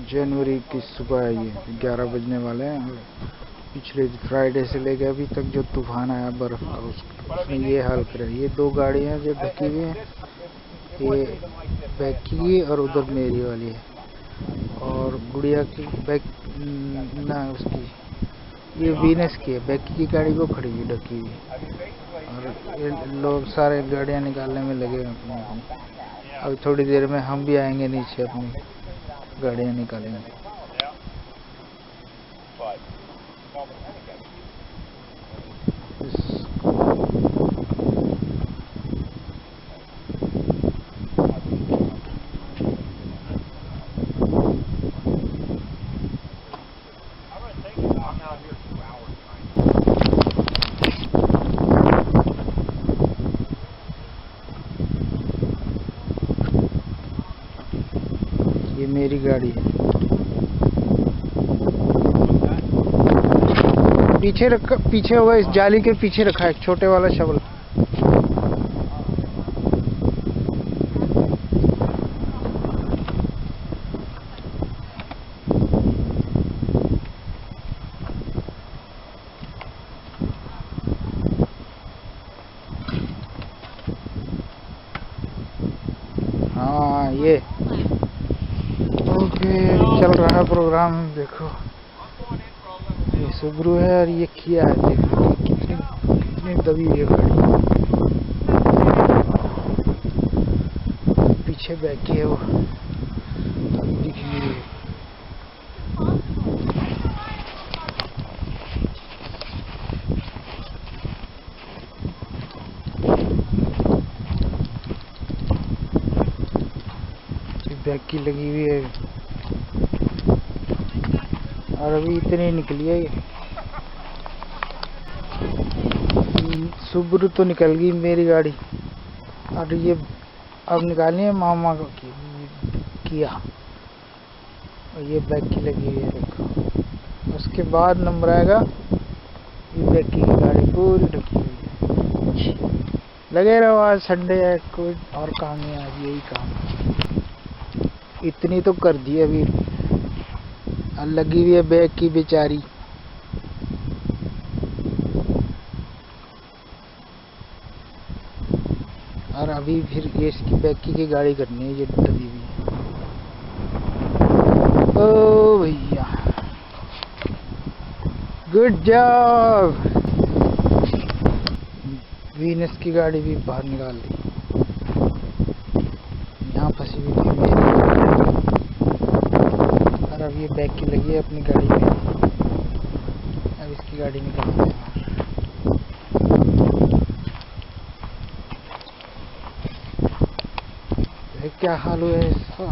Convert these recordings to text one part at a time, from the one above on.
जनवरी की सुबह है, ये 11 बजने वाले हैं। और पिछले फ्राइडे से लेकर अभी तक जो तूफान आया बर्फ का, उसने ये हाल करा। ये 2 गाड़ियां जो ढकी हुई हैं, ये बैकी की और उधर मेरी वाली है, और गुड़िया की बैक ना उसकी, ये वीनस की है। बैकी की गाड़ी वो खड़ी हुई ढकी हुई, और ये लोग सारे गाड़ियां निकालने में लगे हैं अपनी अपनी। अभी थोड़ी देर में हम भी आएंगे नीचे, अपनी गाड़ियां निकालेंगे। ये मेरी गाड़ी है। पीछे रखा, पीछे होगा, इस जाली के पीछे रखा है छोटे वाला शवल। हाँ ये ओके, चल रहा है प्रोग्राम। देखो ये सुब्रू है और ये किया है। देखो कितनी दबी हुई गाड़ी। पीछे बैठी है वो, दिख नहीं रही। बैकी लगी हुई है, और अभी इतनी निकली है। सुब्रू तो निकल गई मेरी गाड़ी, और ये अब निकालनी है मामा की किया, और ये बैकी लगी हुई है। देखो उसके बाद नंबर आएगा। ये बैकी की गाड़ी पूरी ढकी हुई है। लगे रहो, आज संडे है, कोई और काम नहीं, आज यही काम। इतनी तो कर दी अभी, लगी हुई है बैग की बेचारी। और अभी फिर ये इसकी बैकी की गाड़ी करनी है, ये दबी हुई है। ओ भैया, गुड जॉब। वीनस की गाड़ी भी बाहर निकाल दी। यहाँ फंसी हुई थी मेरी, और अब ये बैक की लगी है अपनी गाड़ी में। अब इसकी गाड़ी निकालते हैं। क्या हाल हुआ है इसका।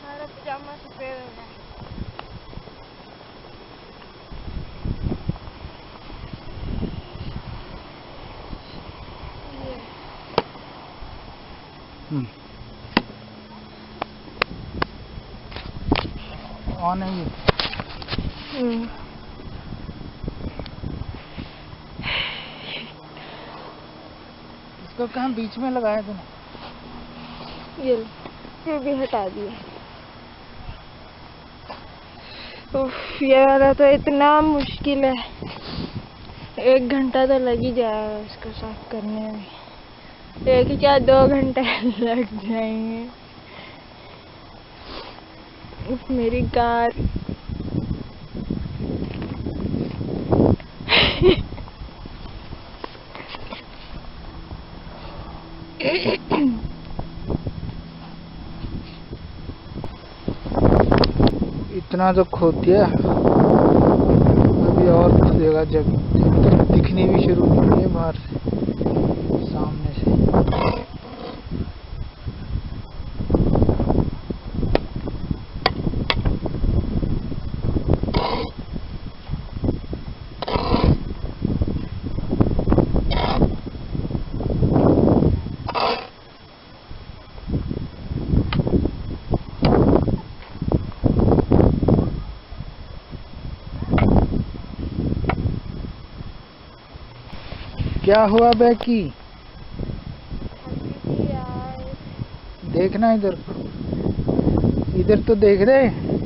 सारा पजामा सफेद हो गया। ऑन है ये। इसको कहाँ बीच में लगाया तूने? ये भी हटा दिया। उफ, ये वाला तो इतना मुश्किल है। 1 घंटा तो लग ही जाएगा इसको साफ करने में। 1 या 2 घंटे लग जाएंगे। मेरी कार इतना तो खो दिया, अभी और खोदेगा जब दिखनी भी शुरू होती है बाहर से, सामने से। क्या हुआ बेकी? थकी थी यार। देखना इधर, इधर तो देख रहे।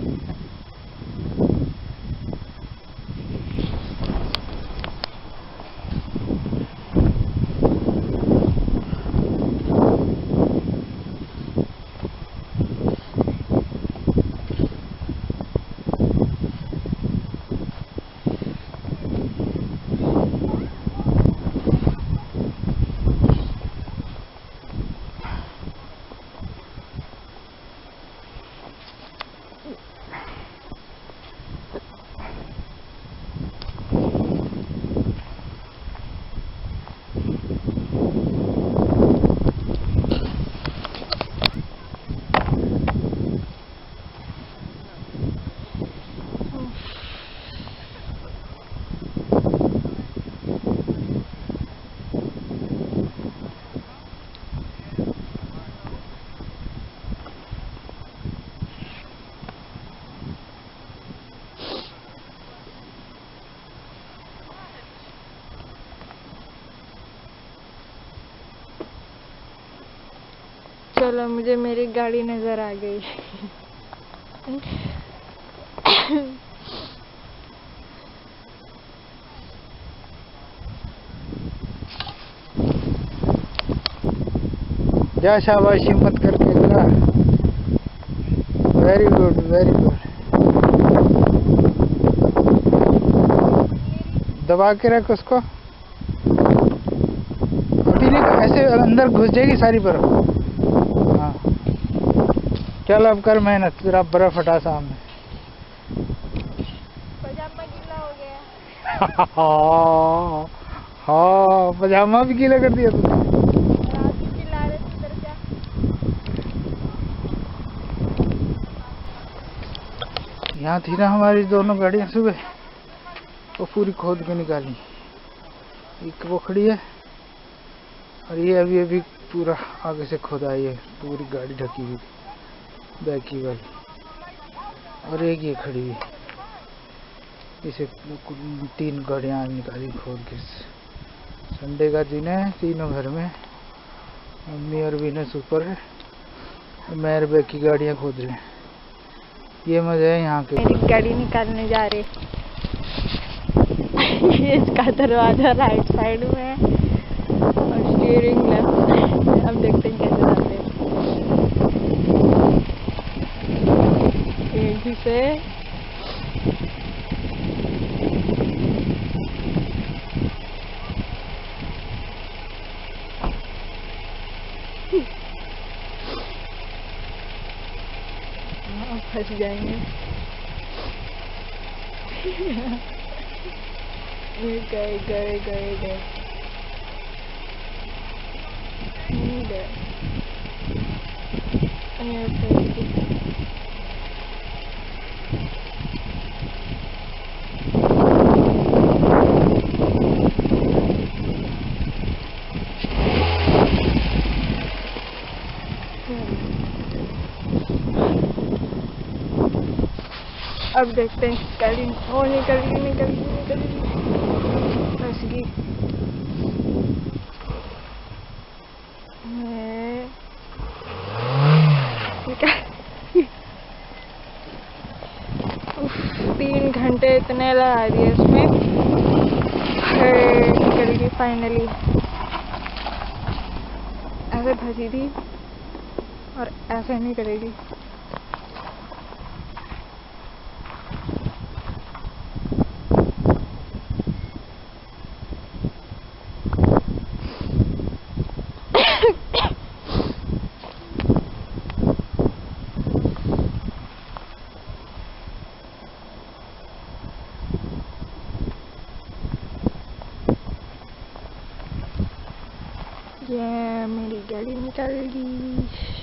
चलो, मुझे मेरी गाड़ी नजर आ गई। जा शाबाशी मत करके जा। Very good, very good. दबा के रख उसको। अभी नहीं, ऐसे अंदर घुस जाएगी सारी बर्फ। हाँ, चल अब कर मेहनत, जरा बर्फ हटा सामने। पजामा गीला हो गया। हाँ हाँ, पजामा भी गीला कर दिया तूने। रात को चिल्ला रहे थे इधर क्या? यहाँ थी ना हमारी दोनों गाड़ियाँ सुबह, वो पूरी खोद के निकाली। एक वो खड़ी है और ये अभी अभी पूरा आगे से खुदाई है, पूरी गाड़ी ढकी हुई बैकी वाली। और एक ये खड़ी है, इसे 3 गाड़ियाँ निकाली खोद के। संडे का दिन है, तीनों घर में, मम्मी और विनस ऊपर है, मैं और बैकी गाड़ियाँ खोद रहे हैं। ये मजा है यहाँ के। मेरी गाड़ी निकालने जा रहे। इसका दरवाजा राइट साइड में है और स्टीयरिंग लेफ्ट साइड। अब देखते हैं कैसे जाते हैं। एक से फंस जाएंगे। गए गए गए गए गए। अब देखते हैं गाड़ी। ओ निकल गई। फंस गई। उफ, 3 घंटे इतने लगा दिए इसमें। निकल गई फाइनली। ऐसे फंसी थी और ऐसे निकलेगी। ये मेरी गाड़ी निकल गई।